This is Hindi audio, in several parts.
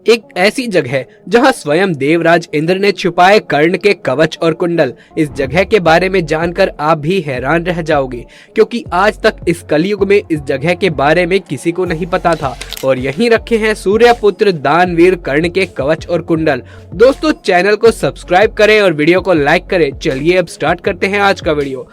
एक ऐसी जगह जहां स्वयं देवराज इंद्र ने छुपाए कर्ण के कवच और कुंडल। इस जगह के बारे में जानकर आप भी हैरान रह जाओगे, क्योंकि आज तक इस कलयुग में इस जगह के बारे में किसी को नहीं पता था। और यहीं रखे हैं सूर्यपुत्र दानवीर कर्ण के कवच और कुंडल। दोस्तों, चैनल को सब्सक्राइब करें और वीडियो को लाइक करें। चलिए अब स्टार्ट करते हैं आज का वीडियो।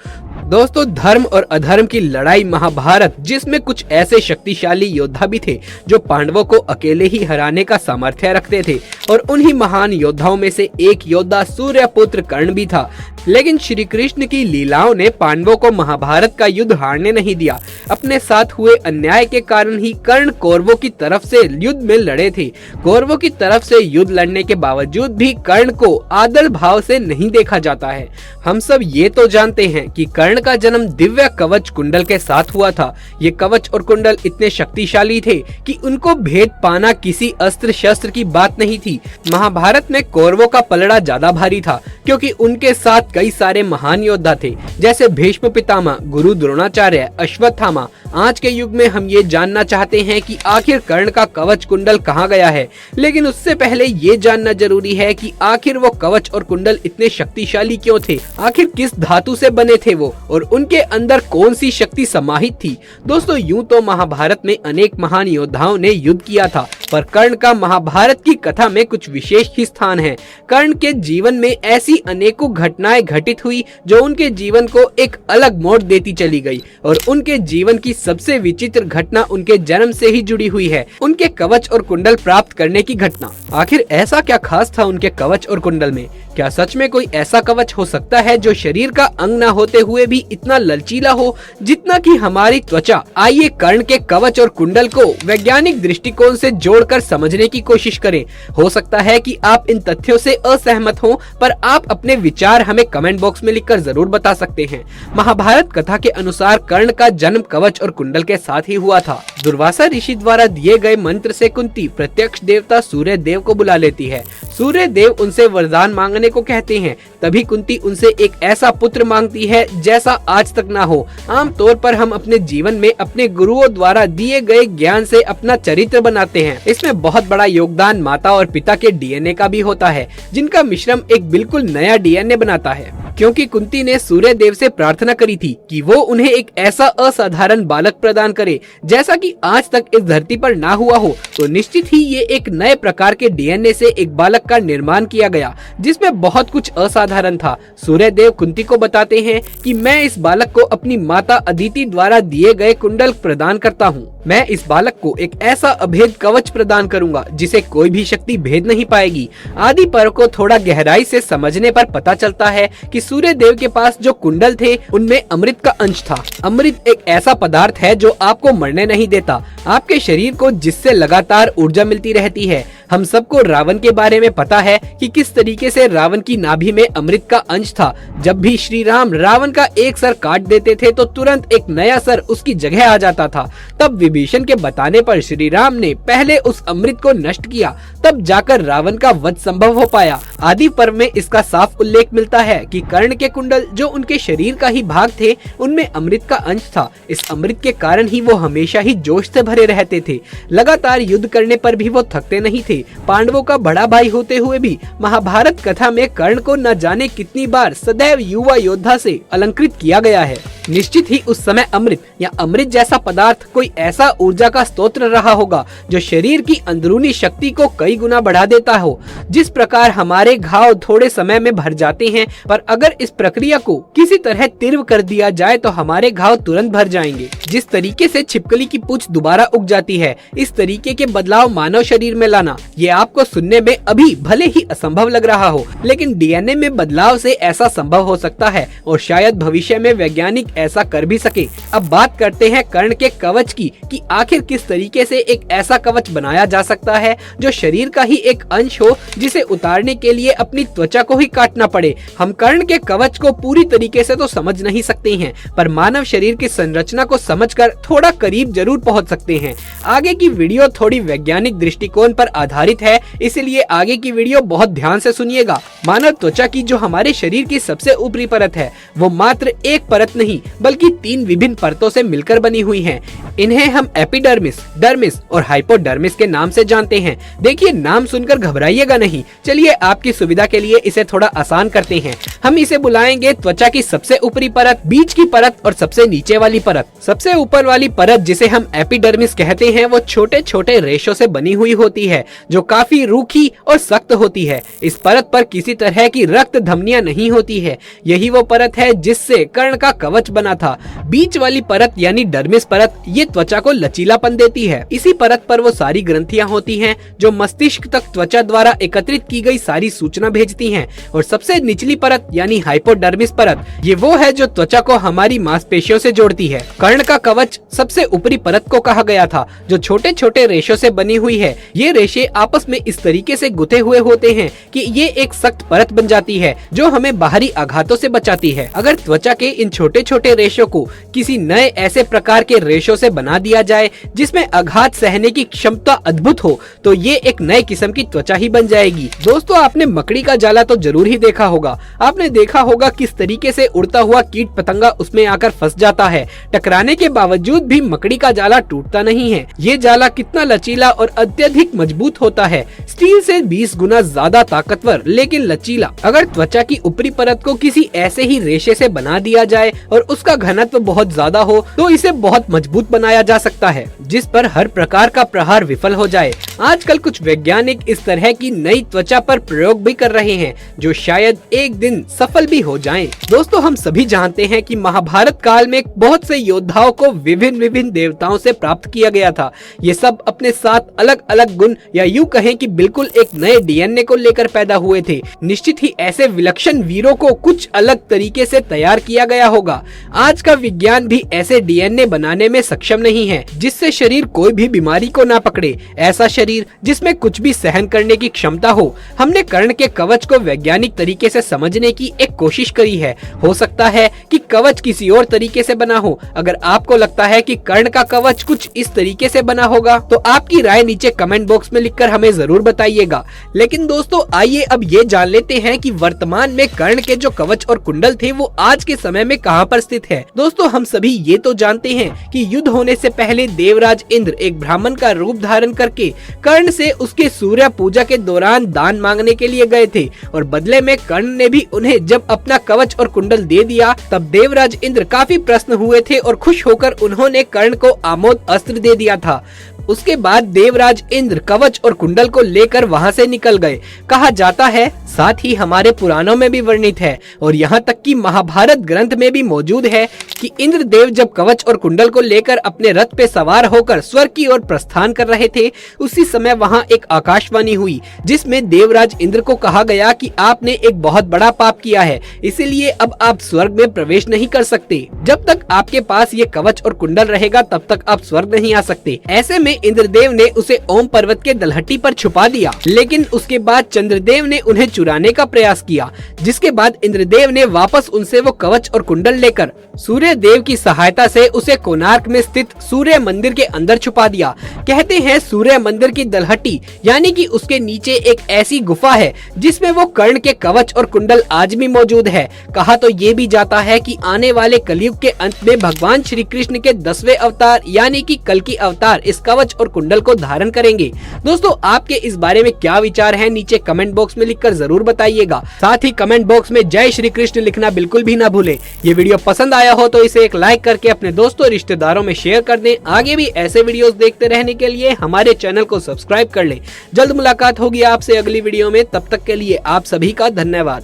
दोस्तों, धर्म और अधर्म की लड़ाई महाभारत, जिसमें कुछ ऐसे शक्तिशाली योद्धा भी थे जो पांडवों को अकेले ही हराने का सामर्थ्य रखते थे। और उन्हीं महान योद्धाओं में से एक योद्धा सूर्यपुत्र कर्ण भी था। लेकिन श्री कृष्ण की लीलाओं ने पांडवों को महाभारत का युद्ध हारने नहीं दिया। अपने साथ हुए अन्याय के कारण ही कर्ण कौरवों की तरफ से युद्ध में लड़े थे। कौरवों की तरफ से युद्ध लड़ने के बावजूद भी कर्ण को आदर भाव से नहीं देखा जाता है। हम सब ये तो जानते हैं कि कर्ण का जन्म दिव्य कवच कुंडल के साथ हुआ था। ये कवच और कुंडल इतने शक्तिशाली थे कि उनको भेद पाना किसी अस्त्र शस्त्र की बात नहीं थी। महाभारत में कौरवों का पलड़ा ज्यादा भारी था, क्योंकि उनके साथ कई सारे महान योद्धा थे, जैसे भीष्म पितामह, गुरु द्रोणाचार्य, अश्वत्थामा। आज के युग में हम ये जानना चाहते हैं कि आखिर कर्ण का कवच कुंडल कहाँ गया है। लेकिन उससे पहले ये जानना जरूरी है कि आखिर वो कवच और कुंडल इतने शक्तिशाली क्यों थे। आखिर किस धातु से बने थे वो, और उनके अंदर कौन सी शक्ति समाहित थी। दोस्तों, यूं तो महाभारत में अनेक महान योद्धाओं ने युद्ध किया था, पर कर्ण का महाभारत की कथा में कुछ विशेष ही स्थान है। कर्ण के जीवन में ऐसी अनेकों घटनाएं घटित हुई जो उनके जीवन को एक अलग मोड़ देती चली गई। और उनके जीवन की सबसे विचित्र घटना उनके जन्म से ही जुड़ी हुई है, उनके कवच और कुंडल प्राप्त करने की घटना। आखिर ऐसा क्या खास था उनके कवच और कुंडल में? क्या सच में कोई ऐसा कवच हो सकता है जो शरीर का अंग न होते हुए भी इतना लचीला हो जितना कि हमारी त्वचा? आइए कर्ण के कवच और कुंडल को वैज्ञानिक दृष्टिकोण से जोड़कर समझने की कोशिश करें। हो सकता है कि आप इन तथ्यों से असहमत हों, पर आप अपने विचार हमें कमेंट बॉक्स में लिखकर जरूर बता सकते हैं। महाभारत कथा के अनुसार कर्ण का जन्म कवच और कुंडल के साथ ही हुआ था। दुर्वासा ऋषि द्वारा दिए गए मंत्र से कुंती प्रत्यक्ष देवता सूर्य देव को बुला लेती है। सूर्य देव उनसे वरदान मांगने को कहते हैं। तभी कुंती उनसे एक ऐसा पुत्र मांगती है जैसा आज तक ना हो। आमतौर पर हम अपने जीवन में अपने गुरुओं द्वारा दिए गए ज्ञान से अपना चरित्र बनाते हैं। इसमें बहुत बड़ा योगदान माता और पिता के डीएनए का भी होता है, जिनका मिश्रण एक बिल्कुल नया डीएनए बनाता है। क्योंकि कुंती ने सूर्य देव से प्रार्थना करी थी कि वो उन्हें एक ऐसा असाधारण बालक प्रदान करे जैसा कि आज तक इस धरती पर ना हुआ हो, तो निश्चित ही ये एक नए प्रकार के डीएनए से एक बालक का निर्माण किया गया, जिसमें बहुत कुछ असाधारण था। सूर्य देव कुंती को बताते हैं कि मैं इस बालक को अपनी माता अदिति द्वारा दिए गए कुंडल प्रदान करता हूँ। मैं इस बालक को एक ऐसा अभेद कवच प्रदान करूंगा जिसे कोई भी शक्ति भेद नहीं पाएगी। आदि पर को थोड़ा गहराई से समझने पर पता चलता है कि सूर्य देव के पास जो कुंडल थे उनमें अमृत का अंश था। अमृत एक ऐसा पदार्थ है जो आपको मरने नहीं देता, आपके शरीर को जिससे लगातार ऊर्जा मिलती रहती है। हम सबको रावण के बारे में पता है कि किस तरीके से रावण की नाभि में अमृत का अंश था। जब भी श्री राम रावण का एक सर काट देते थे तो तुरंत एक नया सर उसकी जगह आ जाता था। तब विभीषण के बताने पर श्री राम ने पहले उस अमृत को नष्ट किया, तब जाकर रावण का वध संभव हो पाया। आदि पर्व में इसका साफ उल्लेख मिलता है कि कर्ण के कुंडल जो उनके शरीर का ही भाग थे, उनमें अमृत का अंश था। इस अमृत के कारण ही वो हमेशा ही जोश से भरे रहते थे। लगातार युद्ध करने पर भी वो थकते नहीं थे। पांडवों का बड़ा भाई होते हुए भी महाभारत कथा में कर्ण को न जाने कितनी बार सदैव युवा योद्धा से अलंकृत किया गया है। निश्चित ही उस समय अमृत या अमृत जैसा पदार्थ कोई ऐसा ऊर्जा का स्रोत रहा होगा जो शरीर की अंदरूनी शक्ति को कई गुना बढ़ा देता हो। जिस प्रकार हमारे घाव थोड़े समय में भर जाते हैं, पर अगर इस प्रक्रिया को किसी तरह तीव्र कर दिया जाए तो हमारे घाव तुरंत भर जाएंगे। जिस तरीके से छिपकली की पूंछ दोबारा उग जाती है, इस तरीके के बदलाव मानव शरीर में लाना, ये आपको सुनने में अभी भले ही असंभव लग रहा हो, लेकिन डीएनए में बदलाव से ऐसा संभव हो सकता है और शायद भविष्य में वैज्ञानिक ऐसा कर भी सके। अब बात करते हैं कर्ण के कवच की कि आखिर किस तरीके से एक ऐसा कवच बनाया जा सकता है जो शरीर का ही एक अंश हो, जिसे उतारने के लिए अपनी त्वचा को ही काटना पड़े। हम कर्ण के कवच को पूरी तरीके से तो समझ नहीं सकते हैं, पर मानव शरीर की संरचना को समझकर थोड़ा करीब जरूर पहुंच सकते हैं। आगे की वीडियो थोड़ी वैज्ञानिक दृष्टिकोण पर आधारित है, इसलिए आगे की वीडियो बहुत ध्यान से सुनिएगा। मानव त्वचा की जो हमारे शरीर की सबसे ऊपरी परत है वो मात्र एक परत नहीं बल्कि 3 विभिन्न परतों से मिलकर बनी हुई है। इन्हें हम एपिडर्मिस, डर्मिस और हाइपोडर्मिस के नाम से जानते हैं। देखिए, नाम सुनकर घबराइएगा नहीं। चलिए आपकी सुविधा के लिए इसे थोड़ा आसान करते हैं। हम इसे बुलाएंगे त्वचा की सबसे ऊपरी परत, बीच की परत और सबसे नीचे वाली परत। सबसे ऊपर वाली परत जिसे हम एपिडर्मिस कहते हैं वो छोटे छोटे रेशों से बनी हुई होती है जो काफी रूखी और सख्त होती है। इस परत पर किसी तरह की रक्त धमनियां नहीं होती है। यही वो परत है जिससे कर्ण का कवच बना था। बीच वाली परत यानी डर्मिस परत ये त्वचा को लचीलापन देती है। इसी परत पर वो सारी ग्रंथियां होती हैं जो मस्तिष्क तक त्वचा द्वारा एकत्रित की गई सारी सूचना भेजती हैं। और सबसे निचली परत यानी हाइपोडर्मिस परत ये वो है जो त्वचा को हमारी मांसपेशियों से जोड़ती है। कर्ण का कवच सबसे ऊपरी परत को कहा गया था जो छोटे छोटे रेशों से बनी हुई है। ये रेशे आपस में इस तरीके से गुथे हुए होते हैं कि ये एक सख्त परत बन जाती है जो हमें बाहरी आघातों से बचाती है। अगर त्वचा के इन छोटे छोटे रेशों को किसी नए ऐसे प्रकार के रेशों से बना दिया जाए जिसमें आघात सहने की क्षमता अद्भुत हो तो ये एक नए किस्म की त्वचा ही बन जाएगी। दोस्तों, आपने मकड़ी का जाला तो जरूर ही देखा होगा। आपने देखा होगा किस तरीके से उड़ता हुआ कीट पतंगा उसमें आकर फंस जाता है। टकराने के बावजूद भी मकड़ी का जाला टूटता नहीं है। ये जाला कितना लचीला और अत्यधिक मजबूत होता है, स्टील से 20 गुना ज्यादा ताकतवर लेकिन लचीला। अगर त्वचा की ऊपरी परत को किसी ऐसे ही रेशे से बना दिया जाए और उसका घनत्व बहुत ज्यादा हो तो इसे बहुत मजबूत बनाया जा सकता है जिस पर हर प्रकार का प्रहार विफल हो जाए। आजकल कुछ वैज्ञानिक इस तरह की नई त्वचा पर प्रयोग भी कर रहे हैं जो शायद एक दिन सफल भी हो जाएं। दोस्तों, हम सभी जानते हैं कि महाभारत काल में बहुत से योद्धाओं को विभिन्न विभिन्न देवताओं से प्राप्त किया गया था। ये सब अपने साथ अलग अलग गुण या यूं कहें कि बिल्कुल एक नए डीएनए को लेकर पैदा हुए थे। निश्चित ही ऐसे विलक्षण वीरों को कुछ अलग तरीके से तैयार किया गया होगा। आज का विज्ञान भी ऐसे डीएनए बनाने में सक्षम नहीं है जिससे शरीर कोई भी बीमारी को ना पकड़े, ऐसा शरीर जिसमें कुछ भी सहन करने की क्षमता हो। हमने कर्ण के कवच को वैज्ञानिक तरीके से समझने की एक कोशिश करी है। हो सकता है कि कवच किसी और तरीके से बना हो। अगर आपको लगता है कि कर्ण का कवच कुछ इस तरीके से बना होगा तो आपकी राय नीचे कमेंट बॉक्स में लिखकर हमें जरूर बताइएगा। लेकिन दोस्तों, आइए अब ये जान लेते हैं कि वर्तमान में कर्ण के जो कवच और कुंडल थे वो आज के समय में कहां पर स्थित है। दोस्तों, हम सभी ये तो जानते हैं कि युद्ध होने से पहले देवराज इंद्र एक ब्राह्मण का रूप धारण करके कर्ण से उसके सूर्य पूजा के दौरान दान मांगने के लिए गए थे और बदले में कर्ण ने भी उन्हें जब अपना कवच और कुंडल दे दिया तब देवराज इंद्र काफी प्रसन्न हुए थे और खुश होकर उन्होंने कर्ण को आमोद अस्त्र दे दिया था। उसके बाद देवराज इंद्र कवच और कुंडल को लेकर वहां से निकल गए। कहा जाता है, साथ ही हमारे पुराणों में भी वर्णित है और यहाँ तक कि महाभारत ग्रंथ में भी मौजूद है कि इंद्रदेव जब कवच और कुंडल को लेकर अपने रथ पे सवार होकर स्वर्ग की ओर प्रस्थान कर रहे थे उसी समय वहाँ एक आकाशवाणी हुई जिसमें देवराज इंद्र को कहा गया कि आपने एक बहुत बड़ा पाप किया है, इसीलिए अब आप स्वर्ग में प्रवेश नहीं कर सकते। जब तक आपके पास ये कवच और कुंडल रहेगा तब तक आप स्वर्ग नहीं आ सकते। ऐसे में इंद्रदेव ने उसे ओम पर्वत के दलहटी पर छुपा दिया, लेकिन उसके बाद चंद्रदेव ने उन्हें चुराने का प्रयास किया, जिसके बाद इंद्रदेव ने वापस उनसे वो कवच और कुंडल लेकर सूर्य देव की सहायता से उसे कोणार्क में स्थित सूर्य मंदिर के अंदर छुपा दिया। कहते हैं सूर्य मंदिर की दलहटी यानी कि उसके नीचे एक ऐसी गुफा है जिसमें वो कर्ण के कवच और कुंडल आज भी मौजूद है। कहा तो ये भी जाता है कि आने वाले कलयुग के अंत में भगवान श्री कृष्ण के 10वें अवतार यानी कि कल्कि अवतार इस कवच और कुंडल को धारण करेंगे। दोस्तों, आपके इस बारे में क्या विचार है नीचे कमेंट बॉक्स में लिखकर जरूर बताइएगा। साथ ही कमेंट बॉक्स में जय श्री कृष्ण लिखना बिल्कुल भी ना भूलें। ये वीडियो पसंद आया हो तो इसे एक लाइक करके अपने दोस्तों रिश्तेदारों में शेयर कर दें। आगे भी ऐसे वीडियोस देखते रहने के लिए हमारे चैनल को सब्सक्राइब कर लें। जल्द मुलाकात होगी आपसे अगली वीडियो में, तब तक के लिए आप सभी का धन्यवाद।